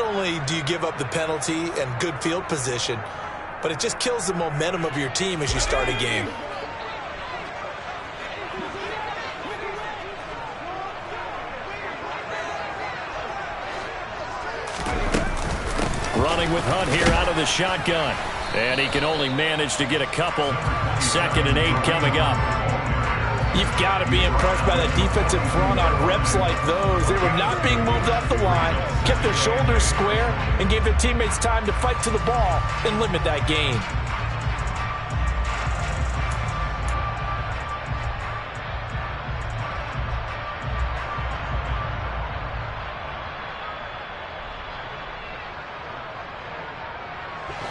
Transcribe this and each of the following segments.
only do you give up the penalty and good field position, but it just kills the momentum of your team as you start a game. Running with Hunt here out of the shotgun. And he can only manage to get a couple. 2nd and 8 coming up. You've got to be impressed by the defensive front on reps like those. They were not being moved off the line, kept their shoulders square, and gave their teammates time to fight to the ball and limit that gain.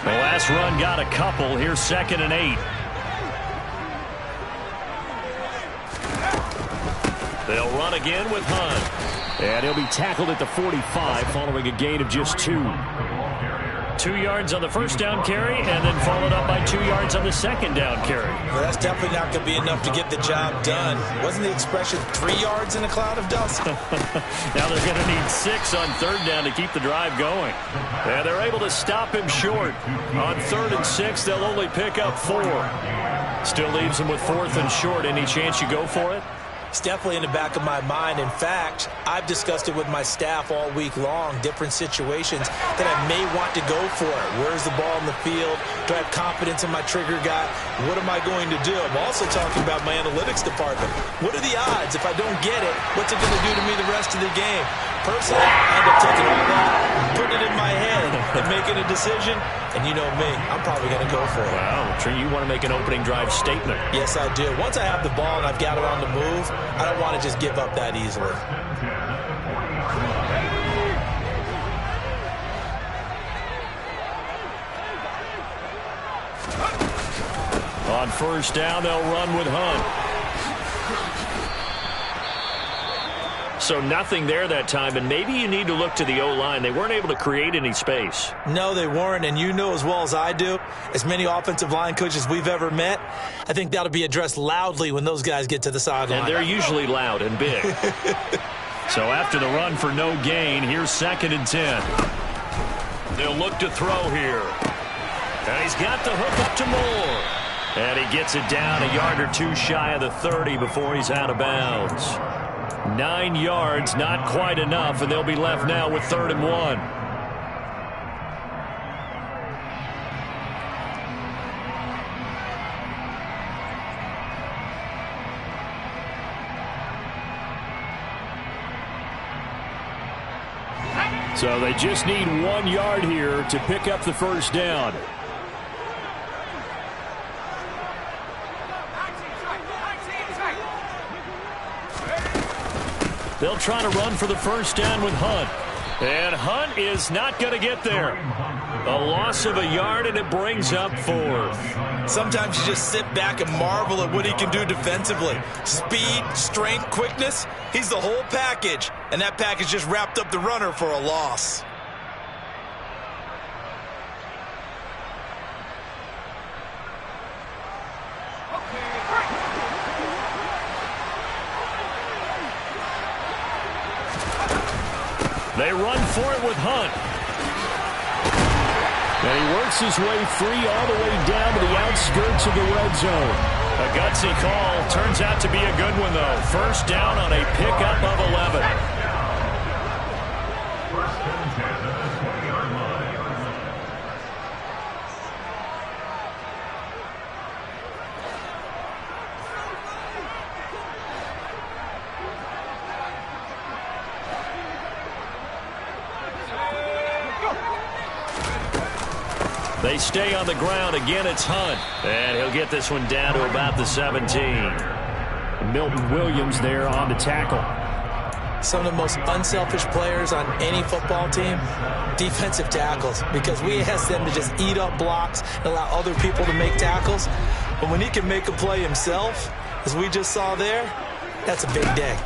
The last run got a couple. Here's 2nd and 8. They'll run again with Hunt. And he'll be tackled at the 45 following a gain of just 2. 2 yards on the first down carry, and then followed up by 2 yards on the second down carry. Well, that's definitely not going to be enough to get the job done. Wasn't the expression 3 yards in a cloud of dust? Now they're going to need 6 on 3rd down to keep the drive going. And they're able to stop him short. On 3rd and 6, they'll only pick up 4. Still leaves them with 4th and short. Any chance you go for it? It's definitely in the back of my mind. In fact, I've discussed it with my staff all week long, different situations that I may want to go for it. Where's the ball in the field? Do I have confidence in my trigger guy? What am I going to do? I'm also talking about my analytics department. What are the odds? If I don't get it, what's it going to do to me the rest of the game? Personally, I end up taking all that, putting it in my head, and making a decision. And you know me, I'm probably going to go for it. Wow, Trey, you want to make an opening drive statement. Yes, I do. Once I have the ball and I've got it on the move, I don't want to just give up that easily. On 1st down, they'll run with Hunt. So nothing there that time, and maybe you need to look to the O-line. They weren't able to create any space. No, they weren't, and you know as well as I do, as many offensive line coaches we've ever met, I think that'll be addressed loudly when those guys get to the sideline. And they're usually loud and big. So after the run for no gain, here's 2nd and 10. They'll look to throw here. And he's got the hook up to Moore. And he gets it down a yard or 2 shy of the 30 before he's out of bounds. 9 yards, not quite enough, and they'll be left now with 3rd and 1. So they just need 1 yard here to pick up the first down. They'll try to run for the first down with Hunt. And Hunt is not going to get there. A loss of a yard, and it brings up 4th. Sometimes you just sit back and marvel at what he can do defensively. Speed, strength, quickness, he's the whole package. And that package just wrapped up the runner for a loss. They run for it with Hunt. And he works his way free all the way down to the outskirts of the red zone. A gutsy call. Turns out to be a good one, though. First down on a pickup of 11. They stay on the ground. Again, it's Hunt. And he'll get this one down to about the 17. Milton Williams there on the tackle. Some of the most unselfish players on any football team, defensive tackles, because we ask them to just eat up blocks and allow other people to make tackles. But when he can make a play himself, as we just saw there, that's a big day.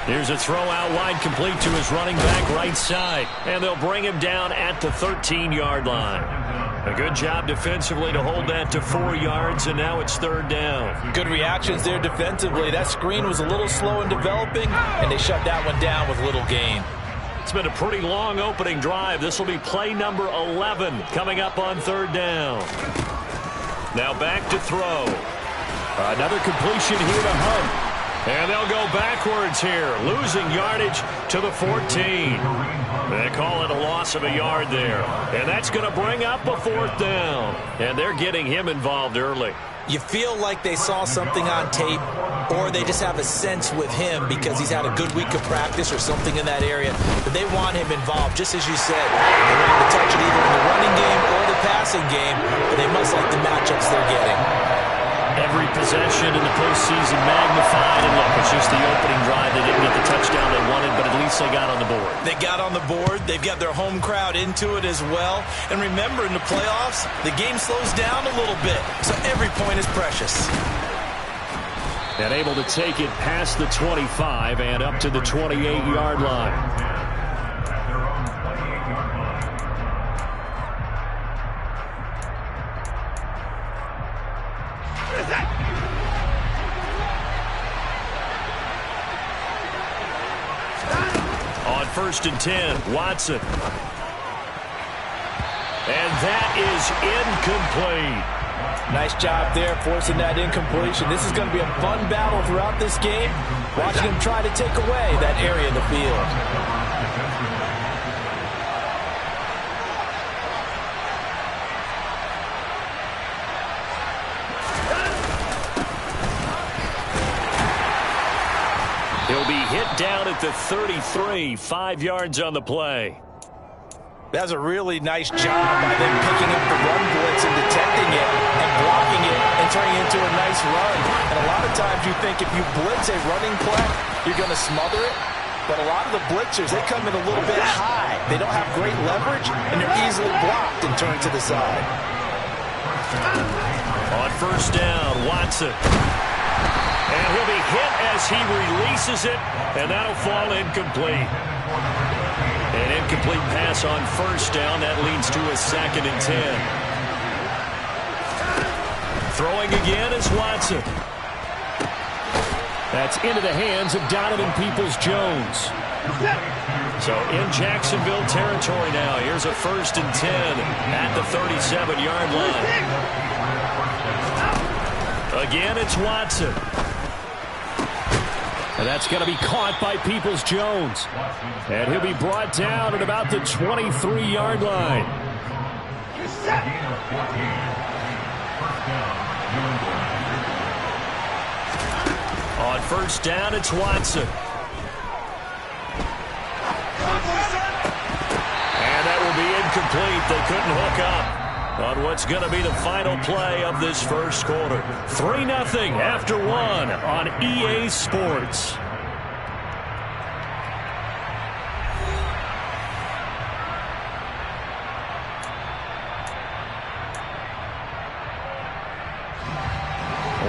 Here's a throw out wide, complete to his running back right side. And they'll bring him down at the 13-yard line. A good job defensively to hold that to 4 yards, and now it's 3rd down. Good reactions there defensively. That screen was a little slow in developing, and they shut that one down with little gain. It's been a pretty long opening drive. This will be play number 11 coming up on third down. Now back to throw. Another completion here to Hunt. And they'll go backwards here, losing yardage to the 14. They call it a loss of a yard there. And that's going to bring up a fourth down. And they're getting him involved early. You feel like they saw something on tape, or they just have a sense with him because he's had a good week of practice or something in that area. But they want him involved, just as you said. They want him to touch it either in the running game or the passing game, but they must like the matchups they're getting. Every possession in the postseason magnified. And look, it's just the opening drive. They didn't get the touchdown they wanted, but at least they got on the board. They got on the board. They've got their home crowd into it as well. And remember, in the playoffs, the game slows down a little bit, so every point is precious. And able to take it past the 25 and up to the 28-yard line. On 1st and 10, Watson. And that is incomplete. Nice job there forcing that incompletion. This is going to be a fun battle throughout this game. Watching him try to take away that area of the field. He'll be hit down at the 33, 5 yards on the play. That's a really nice job by them picking up the run blitz and detecting it and blocking it and turning it into a nice run. And a lot of times you think if you blitz a running play, you're going to smother it. But a lot of the blitzers, they come in a little bit high. They don't have great leverage, and they're easily blocked and turned to the side. On 1st down, Watson. And he'll be hit as he releases it, and that'll fall incomplete. An incomplete pass on 1st down. That leads to a 2nd and 10. Throwing again is Watson. That's into the hands of Donovan Peoples-Jones. So in Jacksonville territory now. Here's a 1st and 10 at the 37-yard line. Again, it's Watson. And that's going to be caught by Peoples-Jones. And he'll be brought down at about the 23-yard line. On 1st down, it's Watson. And that will be incomplete. They couldn't hook up on what's going to be the final play of this first quarter. 3-0 after 1 on EA Sports.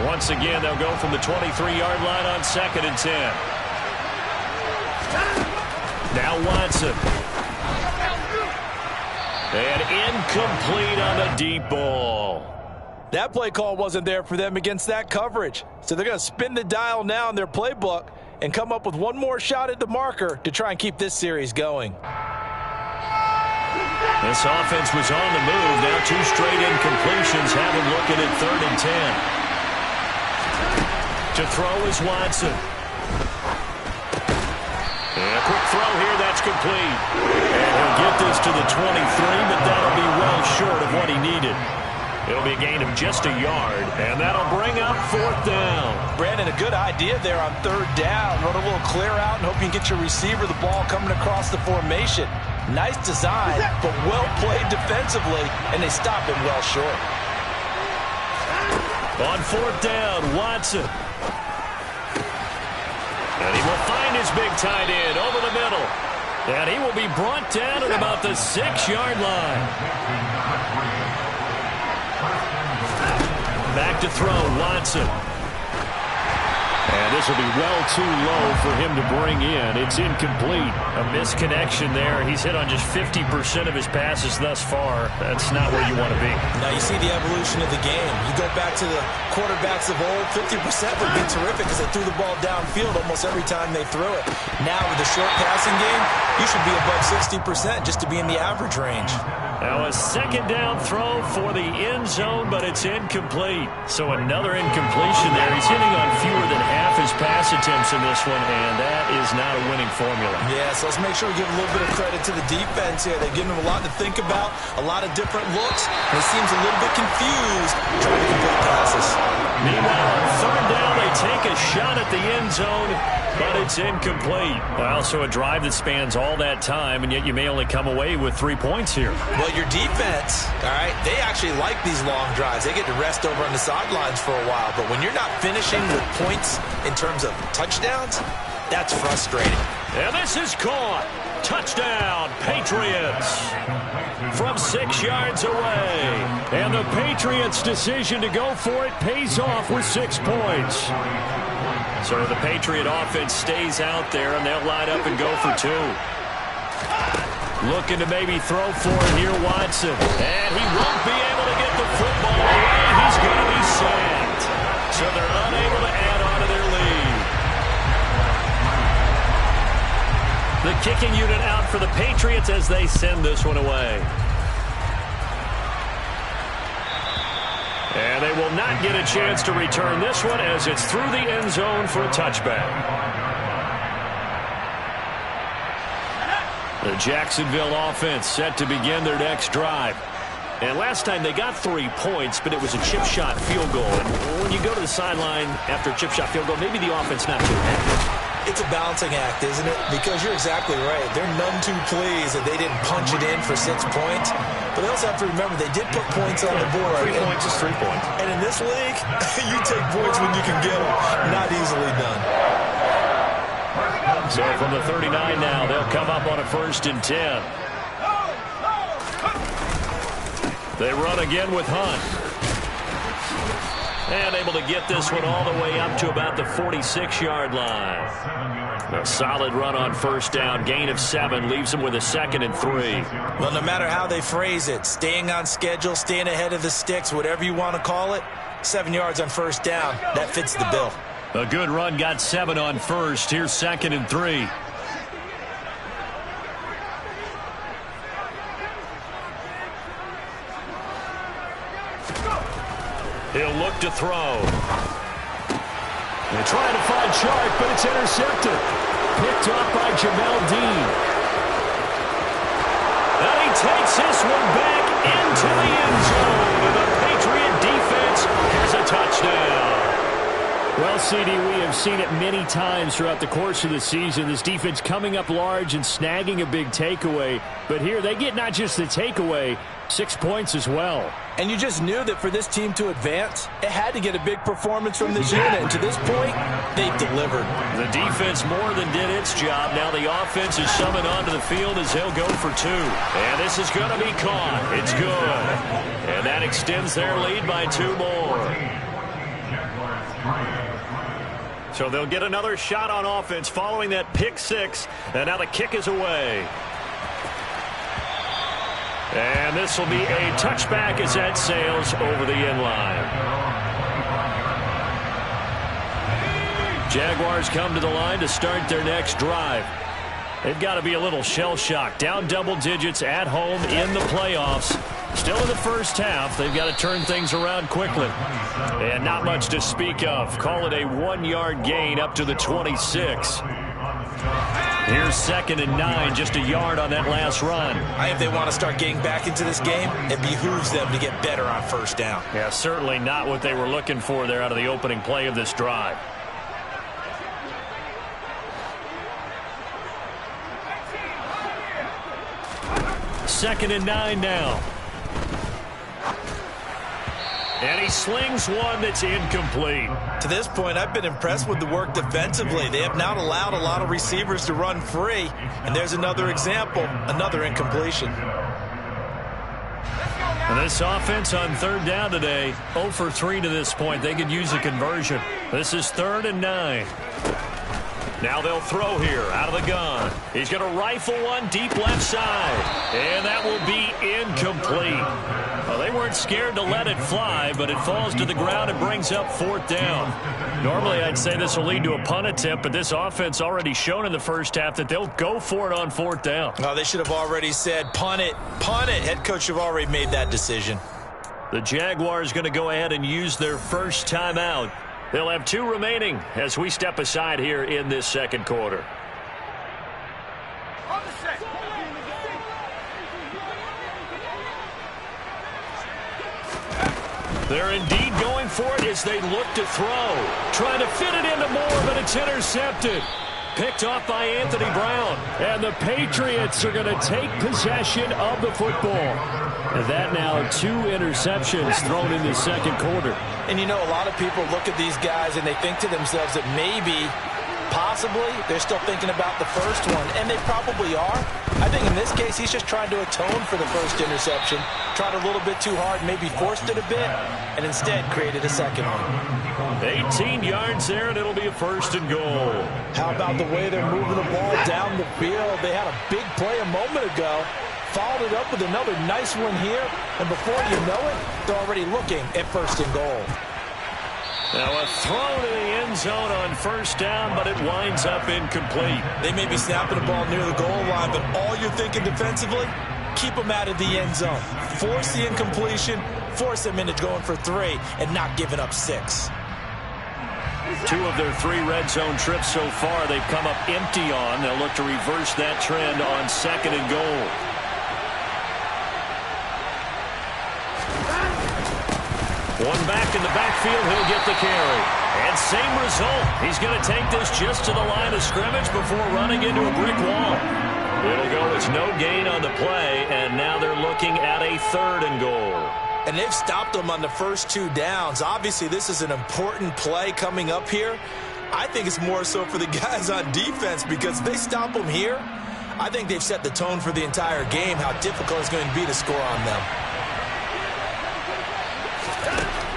Once again, they'll go from the 23-yard line on 2nd and 10. Now Watson. And incomplete on the deep ball. That play call wasn't there for them against that coverage. So they're going to spin the dial now in their playbook and come up with one more shot at the marker to try and keep this series going. This offense was on the move. Now 2 straight incompletions have them looking at 3rd and 10. To throw is Watson. And a quick throw here, that's complete. And he'll get this to the 23, but that'll be well short of what he needed. It'll be a gain of just a yard, and that'll bring up 4th down. Brandon, a good idea there on 3rd down. Run a little clear out and hope you can get your receiver the ball coming across the formation. Nice design, but well played defensively, and they stop him well short. On 4th down, Watson. And he will find his big tight end over the middle. And he will be brought down at about the 6-yard line. Back to throw, Watson. And this will be well too low for him to bring in. It's incomplete. A misconnection there. He's hit on just 50% of his passes thus far. That's not where you want to be. Now you see the evolution of the game. You go back to the quarterbacks of old, 50% would be terrific because they threw the ball downfield almost every time they threw it. Now with the short passing game, you should be above 60% just to be in the average range. Now a second down throw for the end zone, but it's incomplete. So another incompletion there. He's hitting on fewer than half his pass attempts in this one, and that is not a winning formula. Yeah, so let's make sure we give a little bit of credit to the defense here. They've given him a lot to think about, a lot of different looks, and he seems a little bit confused trying to complete passes. Meanwhile, on third down, they take a shot at the end zone, but it's incomplete. Well, so a drive that spans all that time, and yet you may only come away with 3 points here. Well, your defense, all right, they actually like these long drives. They get to rest over on the sidelines for a while, but when you're not finishing with points in terms of touchdowns, that's frustrating. And this is caught. Touchdown, Patriots. From 6 yards away. And the Patriots' decision to go for it pays off with 6 points. So the Patriot offense stays out there, and they'll line up and go for 2. Looking to maybe throw for it here, Watson. And he won't be able to get the football away. He's going to be sacked. So they're unable to add on to their lead. The kicking unit out for the Patriots as they send this one away. And they will not get a chance to return this one as it's through the end zone for a touchback. The Jacksonville offense set to begin their next drive. And last time they got 3 points, but it was a chip shot field goal. And when you go to the sideline after a chip shot field goal, maybe the offense not too happy. It's a balancing act, isn't it? Because you're exactly right. They're none too pleased that they didn't punch it in for 6 points. But they also have to remember they did put points on the board. 3 points is 3 points. And in this league, you take points when you can get them. Not easily done. So from the 39 now, they'll come up on a 1st and 10. They run again with Hunt. And able to get this one all the way up to about the 46-yard line. A solid run on 1st down. Gain of 7 leaves them with a 2nd and 3. Well, no matter how they phrase it, staying on schedule, staying ahead of the sticks, whatever you want to call it, 7 yards on 1st down. That fits the bill. A good run got 7 on 1st. Here's 2nd and 3. He'll look to throw. They're trying to find Chark, but it's intercepted. Picked up by Jamel Dean. And he takes this one back into the end zone. And the Patriot defense has a touchdown. Well, CD, we have seen it many times throughout the course of the season. This defense coming up large and snagging a big takeaway. But here they get not just the takeaway, 6 points as well. And you just knew that for this team to advance, it had to get a big performance from this unit. And to this point, they've delivered. The defense more than did its job. Now the offense is summoned onto the field as they'll go for 2. And this is going to be caught. It's good. And that extends their lead by 2 more. So they'll get another shot on offense following that pick 6. And now the kick is away. And this will be a touchback as that sails over the end line. Jaguars come to the line to start their next drive. They've got to be a little shell-shocked. Down double digits at home in the playoffs. Still in the first half. They've got to turn things around quickly. And not much to speak of. Call it a 1-yard gain up to the 26. Here's 2nd and 9, just a yard on that last run. If they want to start getting back into this game, it behooves them to get better on 1st down. Yeah, certainly not what they were looking for there out of the opening play of this drive. Second and 9 now. And he slings one that's incomplete. To this point, I've been impressed with the work defensively. They have not allowed a lot of receivers to run free. And there's another example, another incompletion. And this offense on 3rd down today, 0 for 3 to this point. They could use a conversion. This is 3rd and 9. Now they'll throw here out of the gun. He's going to rifle one deep left side. And that will be incomplete. Well, they weren't scared to let it fly, but it falls to the ground and brings up 4th down. Normally, I'd say this will lead to a punt attempt, but this offense already shown in the first half that they'll go for it on 4th down. Oh, they should have already said, punt it, punt it. Head coach should have already made that decision. The Jaguars going to go ahead and use their first timeout. They'll have 2 remaining as we step aside here in this second quarter. They're indeed going for it as they look to throw. Trying to fit it into Moore, but it's intercepted. Picked off by Anthony Brown. And the Patriots are going to take possession of the football. And that now 2 interceptions thrown in the second quarter. And you know, a lot of people look at these guys and they think to themselves that maybe, possibly, they're still thinking about the first one. And they probably are. I think in this case, he's just trying to atone for the first interception. Tried a little bit too hard, maybe forced it a bit, and instead created a second one. 18 yards there, and it'll be a 1st and goal. How about the way they're moving the ball down the field? They had a big play a moment ago. Followed it up with another nice one here. And before you know it, they're already looking at 1st and goal. Now a throw to the end zone on 1st down, but it winds up incomplete. They may be snapping the ball near the goal line, but all you're thinking defensively, keep them out of the end zone. Force the incompletion, force them into going for 3, and not giving up 6. 2 of their 3 red zone trips so far they've come up empty on. They'll look to reverse that trend on 2nd and goal. One back in the backfield, he'll get the carry. And same result. He's going to take this just to the line of scrimmage before running into a brick wall. It'll go as no gain on the play, and now they're looking at a 3rd and goal. And they've stopped them on the first 2 downs. Obviously, this is an important play coming up here. I think it's more so for the guys on defense, because if they stop them here, I think they've set the tone for the entire game, how difficult it's going to be to score on them.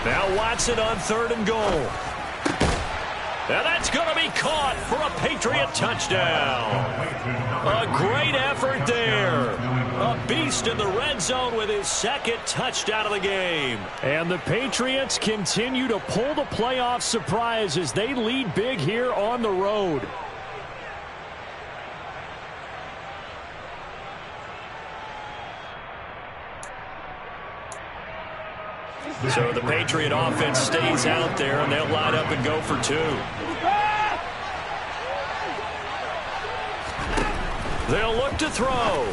Now Watson on 3rd and goal. And that's going to be caught for a Patriot touchdown. A great effort there. A beast in the red zone with his 2nd touchdown of the game. And the Patriots continue to pull the playoff surprise as they lead big here on the road. So the Patriot offense stays out there, and they'll line up and go for 2. They'll look to throw.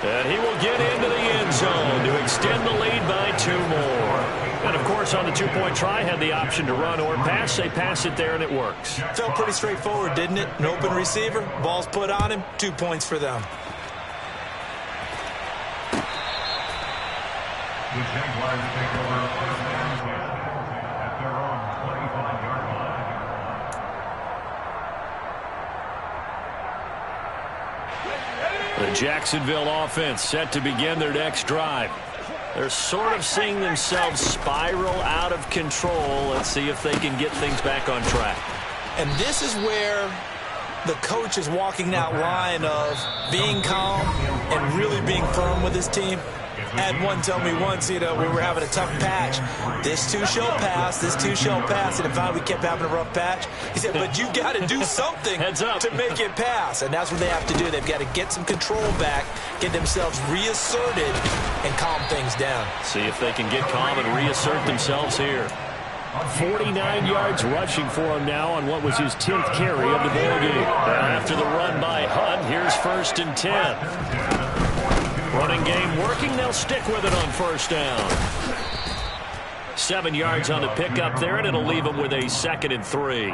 And he will get into the end zone to extend the lead by 2 more. And, of course, on the 2-point try, had the option to run or pass. They pass it there, and it works. Felt pretty straightforward, didn't it? An open receiver, ball's put on him, 2 points for them. The Jaguars take over 1st and 10 at their own 25-yard line. The Jacksonville offense set to begin their next drive. They're sort of seeing themselves spiral out of control. Let's see if they can get things back on track. And this is where the coach is walking that line of being calm and really being firm with his team. Had one tell me once, we were having a tough patch. This too shall pass, this too shall pass. And finally we kept having a rough patch. He said, but you got to do something to make it pass. And that's what they have to do. They've got to get some control back, get themselves reasserted, and calm things down. See if they can get calm and reassert themselves here. 49 yards rushing for him now on what was his 10th carry of the ball game. Now after the run by Hunt, here's 1st and 10. Running game working. They'll stick with it on 1st down. 7 yards on the pickup there, and it'll leave them with a 2nd and 3.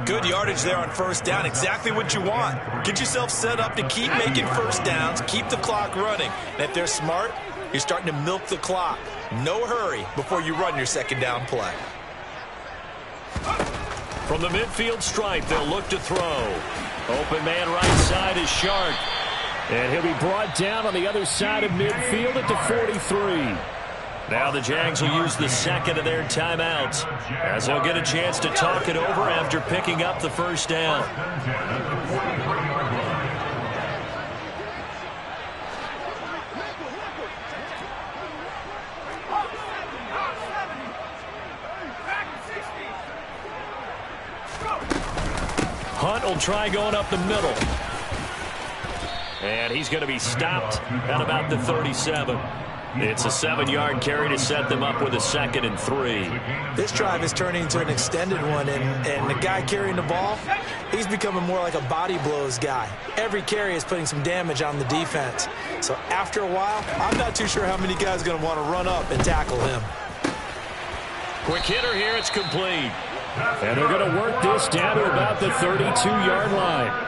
Good yardage there on 1st down. Exactly what you want. Get yourself set up to keep making 1st downs, keep the clock running. And if they're smart, you're starting to milk the clock. No hurry before you run your 2nd down play. From the midfield stripe, they'll look to throw. Open man right side is Shark. And he'll be brought down on the other side of midfield at the 43. Now the Jags will use the second of their timeouts as they'll get a chance to talk it over after picking up the first down. Hunt will try going up the middle. And he's going to be stopped at about the 37. It's a 7-yard carry to set them up with a 2nd and 3. This drive is turning into an extended one, and the guy carrying the ball, he's becoming more like a body blows guy. Every carry is putting some damage on the defense. So after a while, I'm not too sure how many guys are going to want to run up and tackle him. Quick hitter here, it's complete. And they're going to work this down to about the 32-yard line.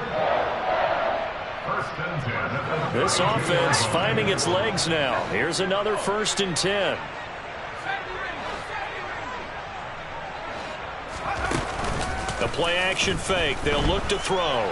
This offense finding its legs now. Here's another 1st and 10. The play-action fake. They'll look to throw.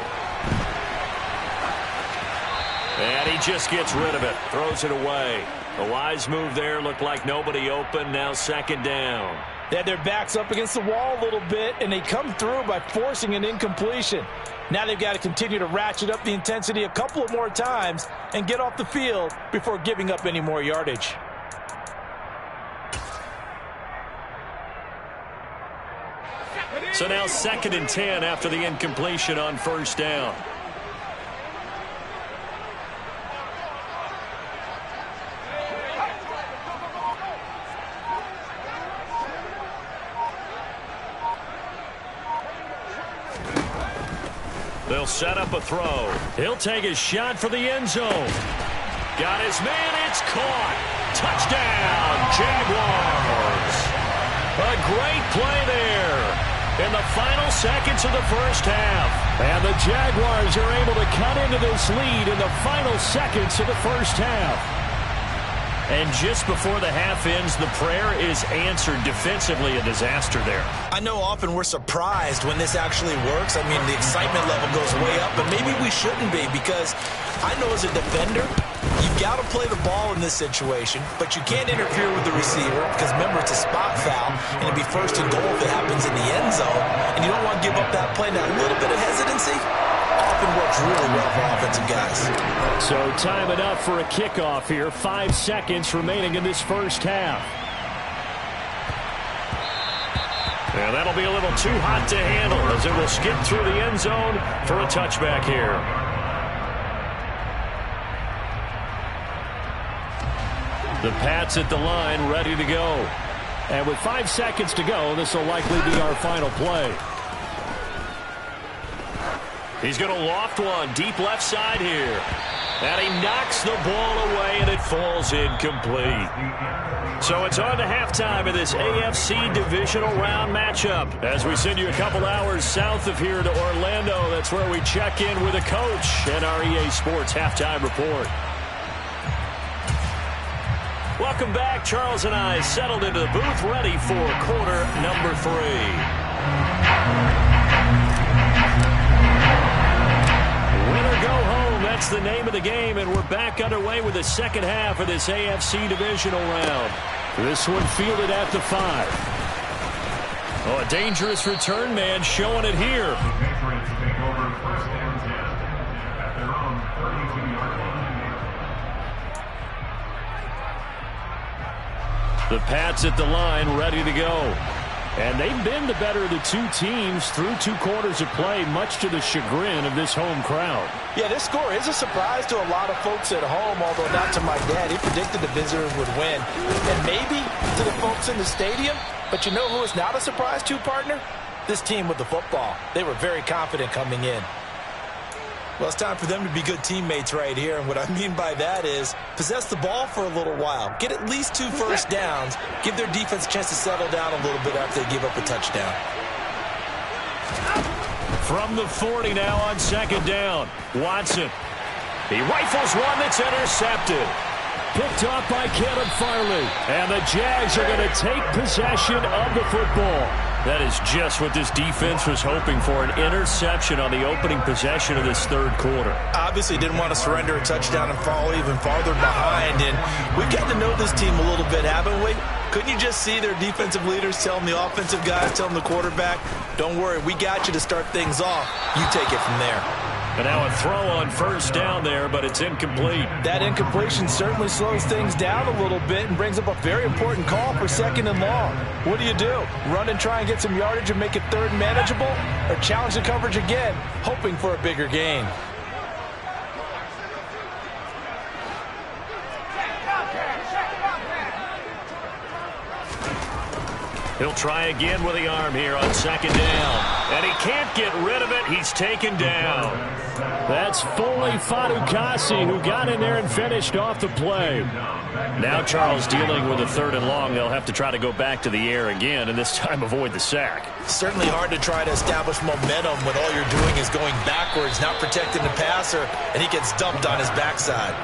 And he just gets rid of it. Throws it away. A wise move there. Looked like nobody open. Now 2nd down. They had their backs up against the wall a little bit, and they come through by forcing an incompletion. Now they've got to continue to ratchet up the intensity a couple of more times and get off the field before giving up any more yardage. So now 2nd and 10 after the incompletion on 1st down. They'll set up a throw. He'll take his shot for the end zone. Got his man. It's caught. Touchdown, Jaguars. A great play there in the final seconds of the first half. And the Jaguars are able to cut into this lead in the final seconds of the first half. And just before the half ends, the prayer is answered. Defensively, a disaster there. I know often we're surprised when this actually works. I mean, the excitement level goes way up, but maybe we shouldn't be, because I know as a defender, you've got to play the ball in this situation, but you can't interfere with the receiver because, remember, it's a spot foul, and it'd be 1st and goal if it happens in the end zone, and you don't want to give up that play. Now, a little bit of hesitancy often works really well for offensive guys. So time enough for a kickoff here. 5 seconds remaining in this first half. And that'll be a little too hot to handle as it will skip through the end zone for a touchback here. The Pats at the line, ready to go. And with 5 seconds to go, this will likely be our final play. He's going to loft one deep left side here. And he knocks the ball away, and it falls incomplete. So it's on to halftime of this AFC divisional round matchup. As we send you a couple hours south of here to Orlando, that's where we check in with a coach and our EA Sports halftime report. Welcome back. Charles and I settled into the booth, ready for quarter number 3. Winner go home, that's the name of the game, and we're back underway with the second half of this AFC divisional round. This one fielded at the 5. Oh, a dangerous return man showing it here. The Patriots take over 1st and 10 at their own 32-yard line. The Pats at the line, ready to go. And they've been the better of the two teams through 2 quarters of play, much to the chagrin of this home crowd. Yeah, this score is a surprise to a lot of folks at home, although not to my dad. He predicted the visitors would win. And maybe to the folks in the stadium. But you know who is not a surprise to, partner? This team with the football. They were very confident coming in. Well, it's time for them to be good teammates right here, and what I mean by that is possess the ball for a little while. Get at least 2 first downs. Give their defense a chance to settle down a little bit after they give up a touchdown. From the 40 now on 2nd down. Watson. He rifles one that's intercepted. Picked off by Caleb Farley. And the Jags are going to take possession of the football. That is just what this defense was hoping for, an interception on the opening possession of this third quarter. Obviously didn't want to surrender a touchdown and fall even farther behind, and we've gotten to know this team a little bit, haven't we? Couldn't you just see their defensive leaders telling the offensive guys, telling the quarterback, don't worry, we got you to start things off. You take it from there. And now a throw on first down there, but it's incomplete. That incompletion certainly slows things down a little bit and brings up a very important call for 2nd and long. What do? Run and try and get some yardage and make it third manageable? Or challenge the coverage again, hoping for a bigger gain? He'll try again with the arm here on 2nd down. And he can't get rid of it. He's taken down. That's Foley Fatukasi who got in there and finished off the play. Now Charles dealing with a 3rd and long. They'll have to try to go back to the air again and this time avoid the sack. Certainly hard to try to establish momentum when all you're doing is going backwards, not protecting the passer, and he gets dumped on his backside.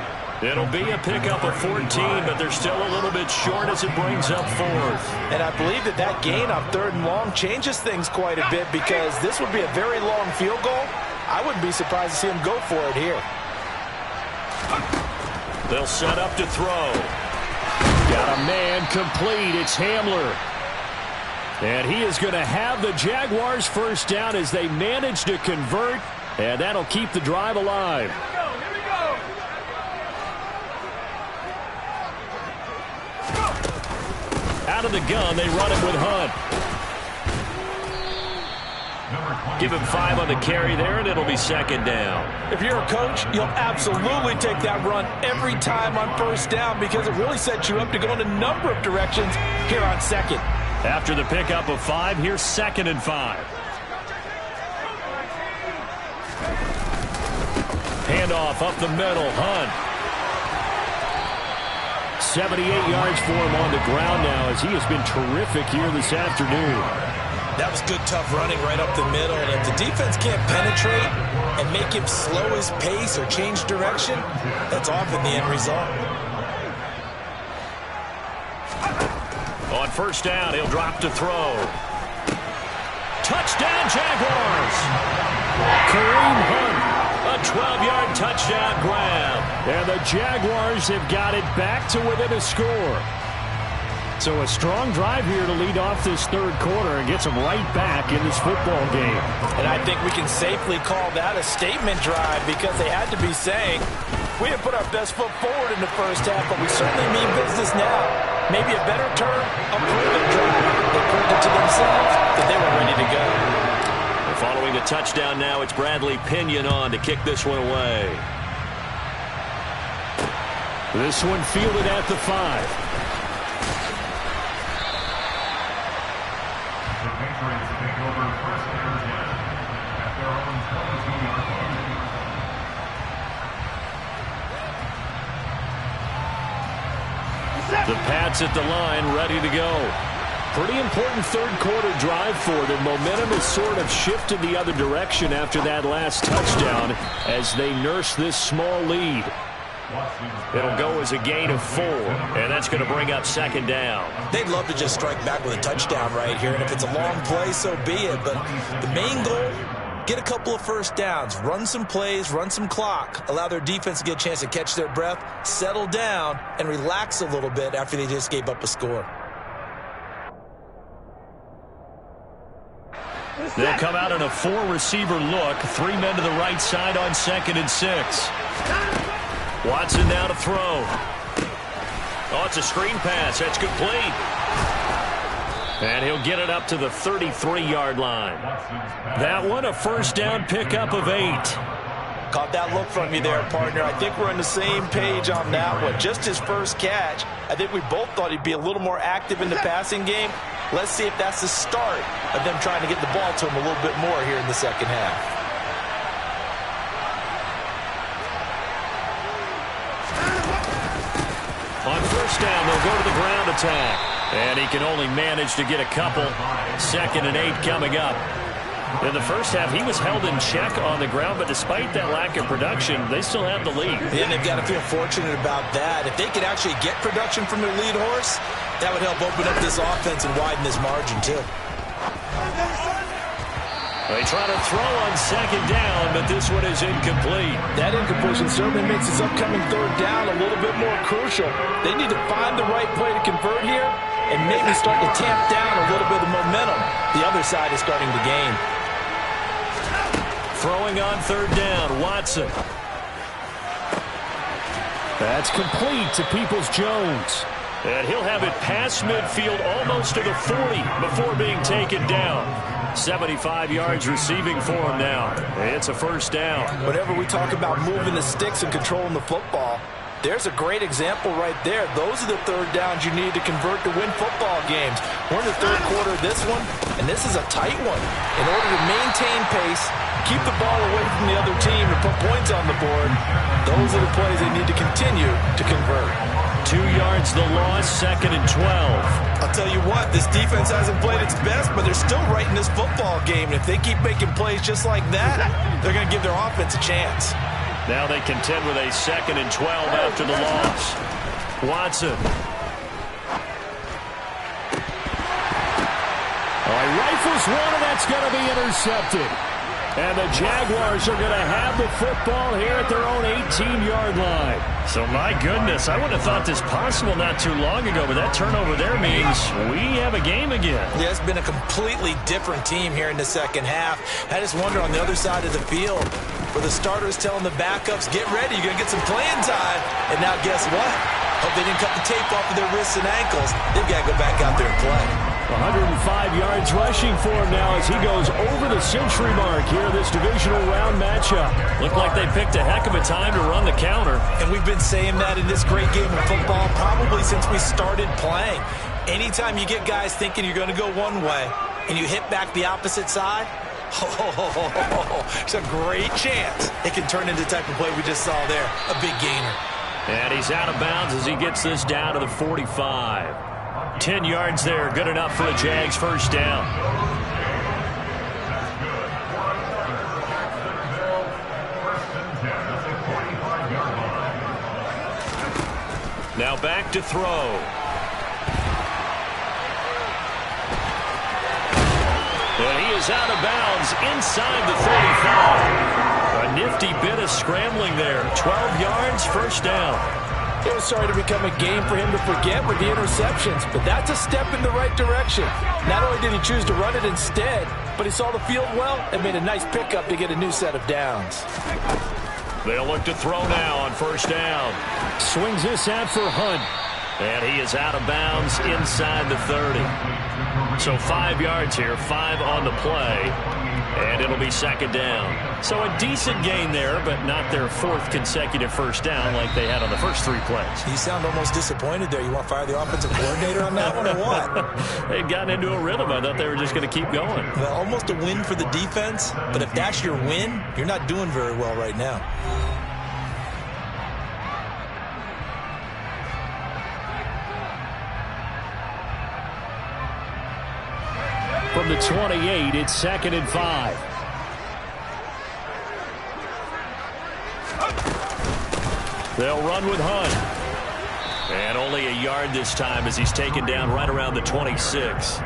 It'll be a pickup of 14, but they're still a little bit short as it brings up 4th. And I believe that gain on 3rd and long changes things quite a bit because this would be a very long field goal. I wouldn't be surprised to see him go for it here. They'll set up to throw. Got a man complete. It's Hamler. And he is going to have the Jaguars first down as they manage to convert, and that'll keep the drive alive. Out of the gun, they run it with Hunt. Give him 5 on the carry there, and it'll be 2nd down. If you're a coach, you'll absolutely take that run every time on first down because it really sets you up to go in a number of directions here on 2nd. After the pickup of 5, here's 2nd and 5. Handoff up the middle, Hunt. 78 yards for him on the ground now as he has been terrific here this afternoon. That was good, tough running right up the middle. And if the defense can't penetrate and make him slow his pace or change direction, that's often the end result. On first down, he'll drop to throw. Touchdown, Jaguars! Kareem Hunt. A 12-yard touchdown grab. And the Jaguars have got it back to within a score. So a strong drive here to lead off this third quarter and gets them right back in this football game. And I think we can safely call that a statement drive because they had to be saying, we didn't put our best foot forward in the first half, but we certainly mean business now. Maybe a better term, a proven drive. They proved it to themselves that they were ready to go. Following the touchdown now, it's Bradley Pinion on to kick this one away. This one fielded at the 5. The Patriots take over first and 10 at their own 22-yard line. The Pats at the line, ready to go. Pretty important third quarter drive for them. Momentum has sort of shifted the other direction after that last touchdown as they nurse this small lead. It'll go as a gain of 4, and that's going to bring up 2nd down. They'd love to just strike back with a touchdown right here, and if it's a long play, so be it. But the main goal, get a couple of first downs, run some plays, run some clock, allow their defense to get a chance to catch their breath, settle down, and relax a little bit after they just gave up a score. They'll come out in a 4-receiver look. 3 men to the right side on 2nd and 6. Watson now to throw. Oh, it's a screen pass. That's complete. And he'll get it up to the 33-yard line. That one, a first down pickup of 8. Caught that look from you there, partner. I think we're on the same page on that one. Just his first catch. I think we both thought he'd be a little more active in the passing game. Let's see if that's the start of them trying to get the ball to him a little bit more here in the second half. On first down, they'll go to the ground attack. And he can only manage to get a couple. 2nd and 8 coming up. In the first half, he was held in check on the ground, but despite that lack of production, they still have the lead. And they've got to feel fortunate about that. If they could actually get production from their lead horse, that would help open up this offense and widen this margin, too. They try to throw on second down, but this one is incomplete. That incompletion certainly makes this upcoming third down a little bit more crucial. They need to find the right play to convert here and maybe start to tamp down a little bit of momentum. The other side is starting to gain. Throwing on third down, Watson. That's complete to Peoples-Jones. And he'll have it past midfield almost to the 40 before being taken down. 75 yards receiving for him now. It's a first down. Whenever we talk about moving the sticks and controlling the football, there's a great example right there. Those are the third downs you need to convert to win football games. We're in the third quarter of this one, and this is a tight one. In order to maintain pace, keep the ball away from the other team and put points on the board, those are the plays they need to continue to convert. 2 yards the loss, second and 12. I'll tell you what, this defense hasn't played its best, but they're still right in this football game. And if they keep making plays just like that, they're going to give their offense a chance. Now they contend with a second and 12 after the loss. Watson. Rifles one, and that's going to be intercepted. And the Jaguars are going to have the football here at their own 18-yard line. So, my goodness, I wouldn't have thought this possible not too long ago, but that turnover there means we have a game again. Yeah, it's been a completely different team here in the second half. I just wonder on the other side of the field, where the starters telling the backups, get ready, you're going to get some playing time. And now guess what? Hope they didn't cut the tape off of their wrists and ankles. They've got to go back out there and play. 105 yards rushing for him now as he goes over the century mark here in this divisional round matchup. Looked like they picked a heck of a time to run the counter. And we've been saying that in this great game of football probably since we started playing. Anytime you get guys thinking you're going to go one way and you hit back the opposite side, it's a great chance it can turn into the type of play we just saw there, a big gainer. And he's out of bounds as he gets this down to the 45. 10 yards there, good enough for a Jags first down. Now back to throw. And he is out of bounds inside the 35. A nifty bit of scrambling there. 12 yards, first down. It was starting to become a game for him to forget with the interceptions, but that's a step in the right direction. Not only did he choose to run it instead, but he saw the field well and made a nice pickup to get a new set of downs. They'll look to throw now on first down. Swings this out for Hunt. And he is out of bounds inside the 30. So 5 yards here, 5 on the play. And it'll be second down. So a decent gain there, but not their 4th consecutive first down like they had on the first 3 plays. You sound almost disappointed there. You want to fire the offensive coordinator on that one or what? They'd gotten into a rhythm. I thought they were just going to keep going. Well, almost a win for the defense, but if that's your win, you're not doing very well right now. From the 28, it's second and 5. They'll run with Hunt. And only a yard this time as he's taken down right around the 26.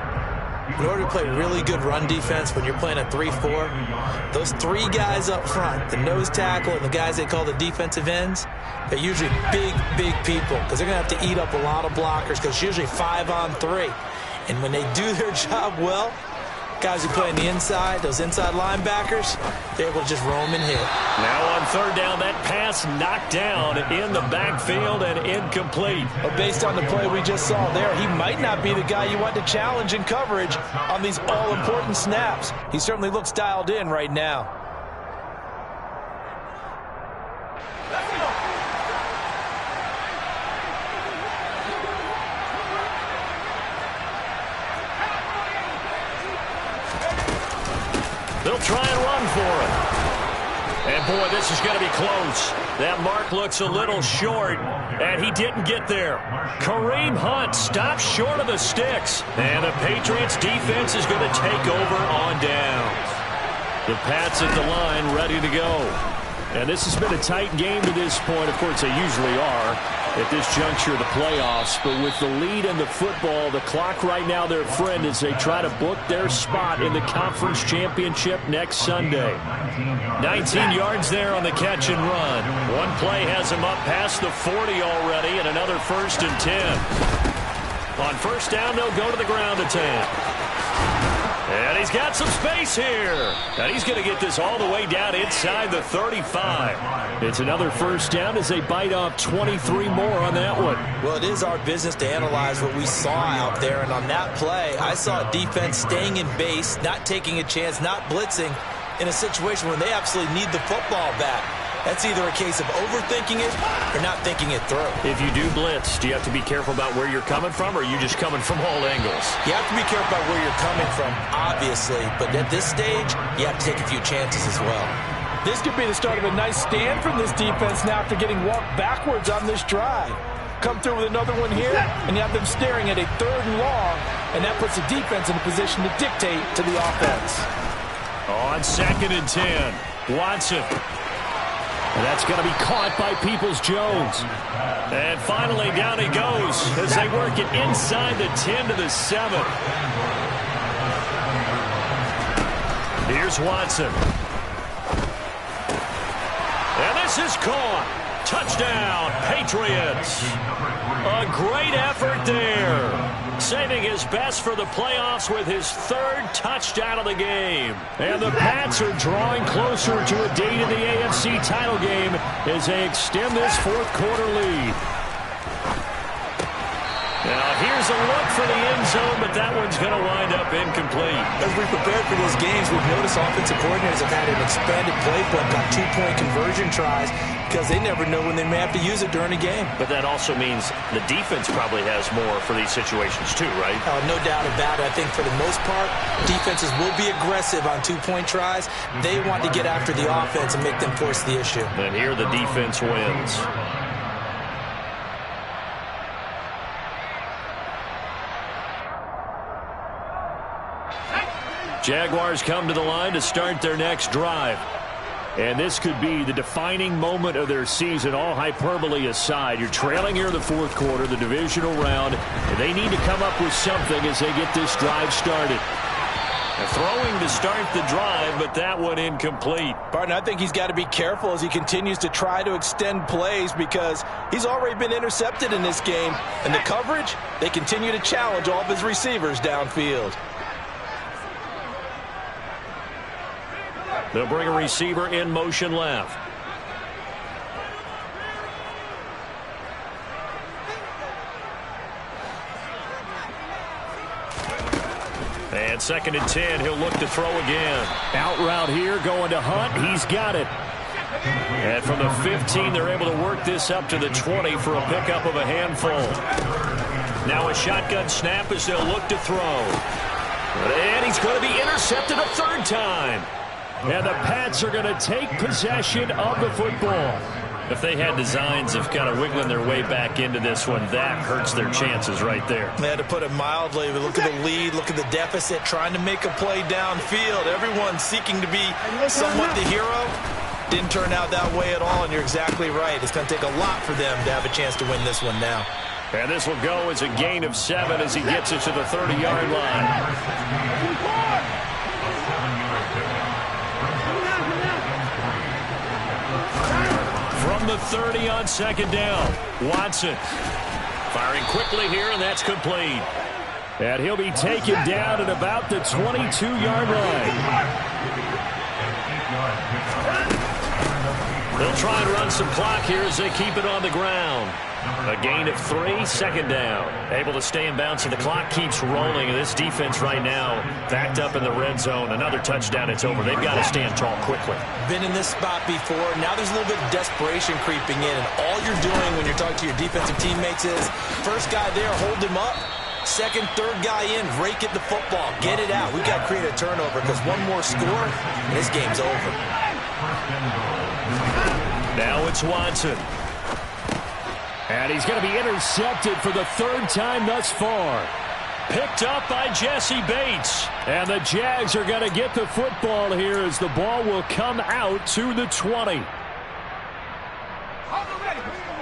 In order to play really good run defense when you're playing a 3-4, those 3 guys up front, the nose tackle and the guys they call the defensive ends, they're usually big, big people because they're going to have to eat up a lot of blockers because it's usually 5 on 3. And when they do their job well, guys who play on the inside, those inside linebackers, they're able to just roam and hit. Now on third down, that pass knocked down in the backfield and incomplete. But based on the play we just saw there, he might not be the guy you want to challenge in coverage on these all-important snaps. He certainly looks dialed in right now. They'll try and run for it. And, boy, this is going to be close. That mark looks a little short, and he didn't get there. Kareem Hunt stops short of the sticks, and the Patriots defense is going to take over on downs. The Pats at the line ready to go. And this has been a tight game to this point. Of course, they usually are at this juncture of the playoffs. But with the lead in the football, the clock right now their friend as they try to book their spot in the conference championship next Sunday. 19 yards there on the catch and run. One play has him up past the 40 already, and another 1st and 10. On first down, they'll go to the ground attack. And he's got some space here. And he's going to get this all the way down inside the 35. It's another first down as they bite off 23 more on that one. Well, it is our business to analyze what we saw out there. And on that play, I saw a defense staying in base, not taking a chance, not blitzing in a situation where they absolutely need the football back. That's either a case of overthinking it or not thinking it through. If you do blitz, do you have to be careful about where you're coming from, or are you just coming from all angles? You have to be careful about where you're coming from, obviously. But at this stage, you have to take a few chances as well. This could be the start of a nice stand from this defense now after getting walked backwards on this drive. Come through with another one here, and you have them staring at a 3rd and long, and that puts the defense in a position to dictate to the offense. On 2nd and 10, Watson. And that's going to be caught by Peoples-Jones. And finally, down he goes as they work it inside the 10 to the 7. Here's Watson. And this is caught. Touchdown, Patriots. A great effort there. Saving his best for the playoffs with his 3rd touchdown of the game. And the Pats are drawing closer to a date in the AFC title game as they extend this 4th quarter lead. Now here's a look for the end zone, but that one's going to wind up incomplete. As we prepared for those games, we've noticed offensive coordinators have had an expanded playbook on 2-point conversion tries because they never know when they may have to use it during a game. But that also means the defense probably has more for these situations too, right? No doubt about it. I think for the most part, defenses will be aggressive on 2-point tries. They want to get after the offense and make them force the issue. And here the defense wins. Jaguars come to the line to start their next drive. And this could be the defining moment of their season, all hyperbole aside. You're trailing here in the 4th quarter, the divisional round, and they need to come up with something as they get this drive started. Throwing to start the drive, but that one incomplete. Barton, I think he's got to be careful as he continues to try to extend plays because he's already been intercepted in this game. And the coverage, they continue to challenge all of his receivers downfield. They'll bring a receiver in motion left. And 2nd and 10, he'll look to throw again. Out route here, going to Hunt. He's got it. And from the 15, they're able to work this up to the 20 for a pickup of a handful. Now a shotgun snap as they'll look to throw. And he's going to be intercepted a 3rd time. And the Pats are going to take possession of the football. If they had designs of kind of wiggling their way back into this one, that hurts their chances right there. They had to put it mildly. But look at the lead, look at the deficit, trying to make a play downfield. Everyone seeking to be somewhat the hero. Didn't turn out that way at all, and you're exactly right. It's going to take a lot for them to have a chance to win this one now. And this will go as a gain of 7 as he gets it to the 30-yard line. From the 30 on 2nd down, Watson firing quickly here, and that's complete. And he'll be taken down at about the 22-yard line. They'll try and run some clock here as they keep it on the ground. A gain of 3, 2nd down. Able to stay in bounds, and the clock keeps rolling. And this defense right now backed up in the red zone. Another touchdown, it's over. They've got to stand tall quickly. Been in this spot before. Now there's a little bit of desperation creeping in. And all you're doing when you're talking to your defensive teammates is, first guy there, hold him up. Second, third guy in, rake at the football. Get it out. We've got to create a turnover because one more score, and this game's over. Now it's Watson. And he's going to be intercepted for the 3rd time thus far. Picked up by Jesse Bates. And the Jags are going to get the football here as the ball will come out to the 20.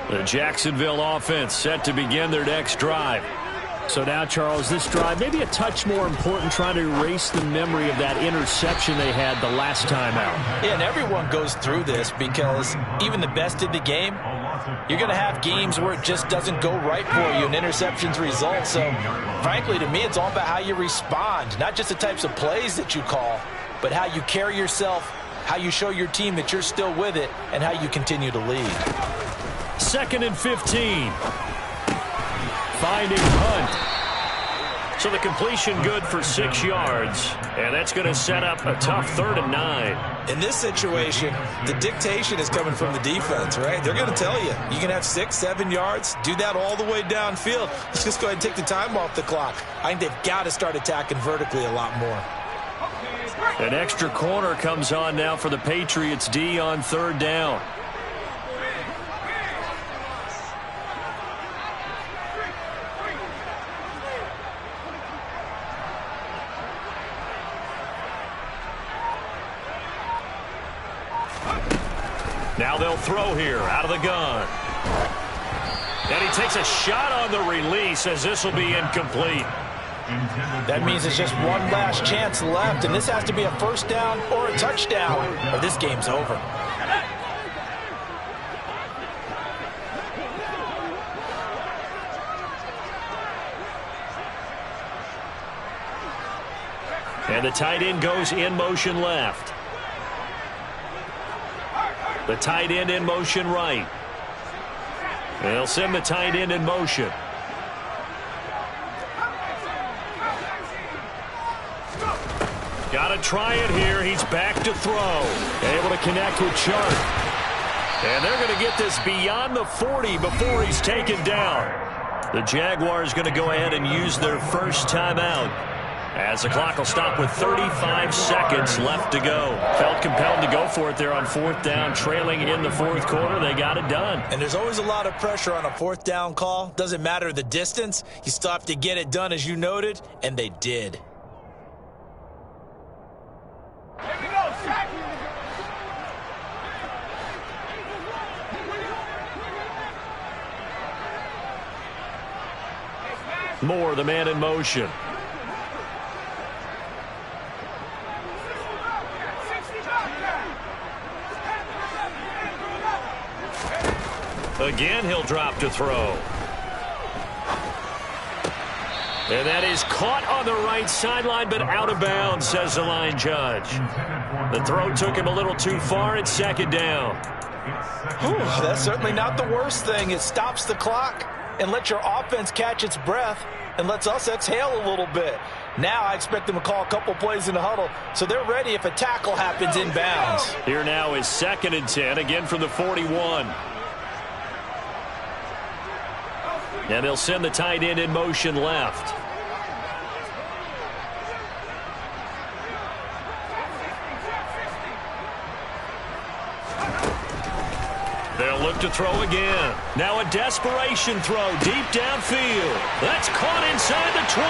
The Jacksonville offense set to begin their next drive. So now, Charles, this drive maybe a touch more important, trying to erase the memory of that interception they had the last time out. Yeah, and everyone goes through this because even the best in the game, you're going to have games where it just doesn't go right for you and interceptions result. So, frankly, to me, it's all about how you respond, not just the types of plays that you call, but how you carry yourself, how you show your team that you're still with it, and how you continue to lead. 2nd and 15. Finding Hunt. So the completion good for 6 yards, and that's going to set up a tough 3rd and 9. In this situation, the dictation is coming from the defense, right? They're going to tell you, you can have 6, 7 yards, do that all the way downfield. Let's just go ahead and take the time off the clock. I think they've got to start attacking vertically a lot more. An extra corner comes on now for the Patriots D on 3rd down. Now they'll throw here out of the gun. And he takes a shot on the release as this will be incomplete. That means it's just one last chance left, and this has to be a 1st down or a touchdown, or this game's over. And the tight end goes in motion left. The tight end in motion right. They'll send the tight end in motion. Got to try it here. He's back to throw. Able to connect with Chark. And they're going to get this beyond the 40 before he's taken down. The Jaguars going to go ahead and use their first timeout, as the clock will stop with 35 seconds left to go. Felt compelled to go for it there on 4th down, trailing in the 4th quarter. They got it done. And there's always a lot of pressure on a 4th down call. Doesn't matter the distance. You still have to get it done, as you noted, and they did. Moore, the man in motion. Again, he'll drop to throw. And that is caught on the right sideline, but out of bounds, says the line judge. The throw took him a little too far. It's 2nd down. Whew, that's certainly not the worst thing. It stops the clock and lets your offense catch its breath and lets us exhale a little bit. Now I expect them to call a couple plays in the huddle, so they're ready if a tackle happens inbounds. Here now is 2nd and 10, again from the 41. And they'll send the tight end in motion left. They'll look to throw again. Now a desperation throw deep downfield. That's caught inside the 20.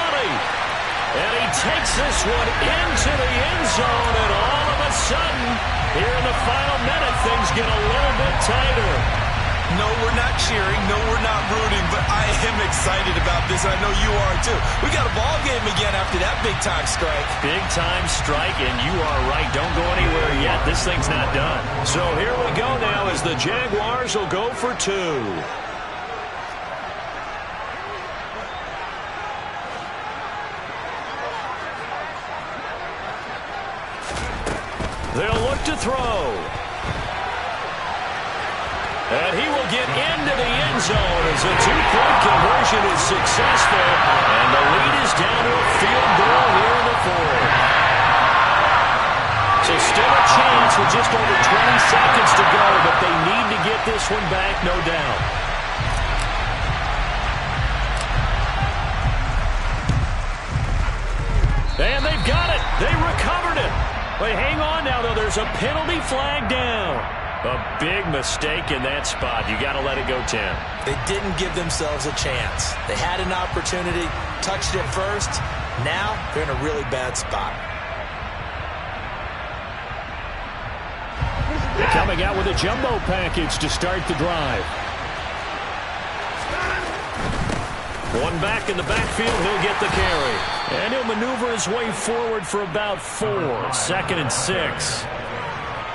And he takes this one into the end zone, and all of a sudden, here in the final minute, things get a little bit tighter. No, we're not cheering. No, we're not rooting, but I am excited about this. I know you are, too. We got a ball game again after that big-time strike. Big-time strike, and you are right. Don't go anywhere yet. This thing's not done. So here we go now as the Jaguars will go for 2. They'll look to throw. And he will get into the end zone as a 2-point conversion is successful. And the lead is down to a field goal here in the 4th. So still a chance with just over 20 seconds to go, but they need to get this one back, no doubt. And they've got it. They recovered it. But hang on now, though. There's a penalty flag down. A big mistake in that spot. You got to let it go, Tim. They didn't give themselves a chance. They had an opportunity, touched it first. Now they're in a really bad spot. They're coming out with a jumbo package to start the drive. One back in the backfield, he'll get the carry. And he'll maneuver his way forward for about 4. 2nd and 6.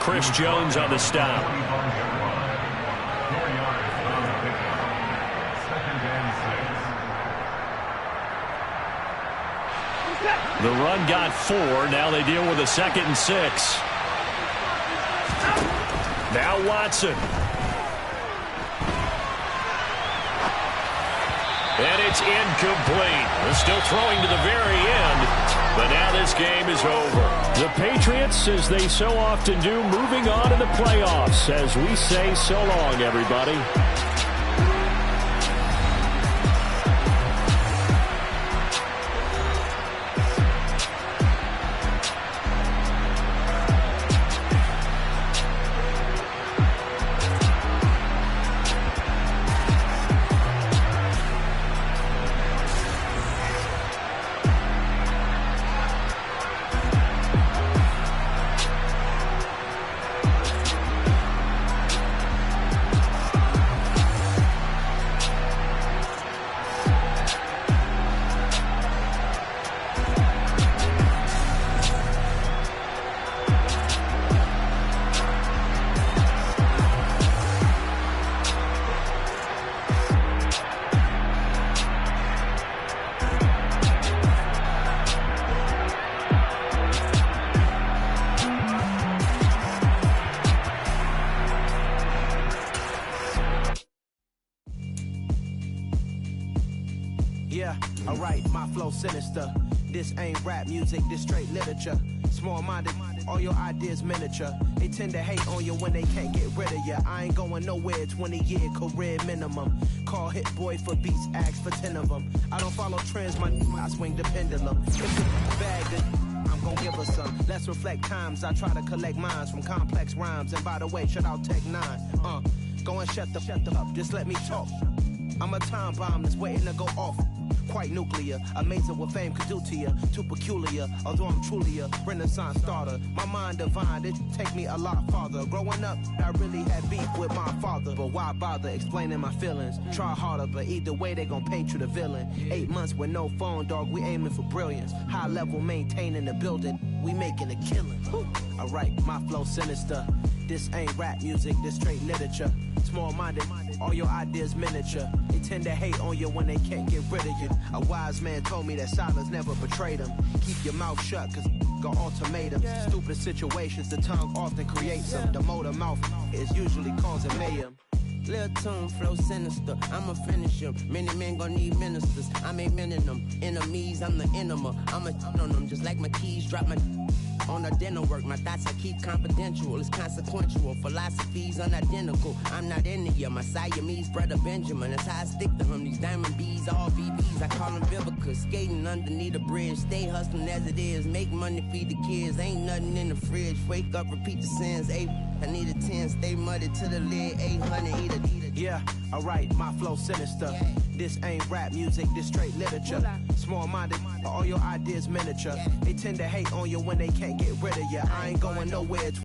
Chris Jones on the stop. The run got 4. Now they deal with a 2nd and 6. Now Watson. And it's incomplete. They're still throwing to the very end, but now this game is over. The Patriots, as they so often do, moving on to the playoffs as we say so long, everybody. Yeah, alright, my flow sinister. This ain't rap music, this straight literature. Small-minded, all your ideas miniature. They tend to hate on you when they can't get rid of you. I ain't going nowhere, 20-year career minimum. Call Hit Boy for beats, ask for 10 of them. I don't follow trends, I swing the pendulum. If it's bag, then I'm gonna give her some. Let's reflect times, I try to collect minds from complex rhymes. And by the way, shout out Tech 9. Go and shut the up, just let me talk. I'm a time bomb that's waiting to go off. Quite nuclear, amazing what fame could do to you. Too peculiar, although I'm truly a renaissance starter. My mind divine, it take me a lot farther. Growing up, I really had beef with my father. But why bother explaining my feelings? Try harder, but either way they gon' paint you the villain. 8 months with no phone, dog, we aiming for brilliance. High level maintaining the building, we making a killing. Alright, my flow sinister. This ain't rap music, this straight literature. Small-minded, all your ideas miniature. They tend to hate on you when they can't get rid of you. A wise man told me that silence never betrayed him. Keep your mouth shut, cause got ultimatums. Stupid situations, the tongue often creates them. The motor mouth is usually causing mayhem. Lil' tune, flow sinister, I'ma finish him. Many men gon' need ministers, I ain't many them. Enemies, I'm the enema, I'ma on them. Just like my keys, drop my on a dinner work. My thoughts I keep confidential, it's consequential. Philosophies unidentical, I'm not into you. My Siamese brother Benjamin, that's how I stick to him. These diamond bees, all BBs, I call them Vivica. Skating underneath the bridge, stay hustling as it is. Make money, feed the kids, ain't nothing in the fridge. Wake up, repeat the sins, I need a 10, stay muddy to the lid, 800, eat a. Yeah, alright, my flow sinister. This ain't rap music, this straight literature. Small-minded, all your ideas miniature. They tend to hate on you when they can't get rid of you. I ain't going nowhere.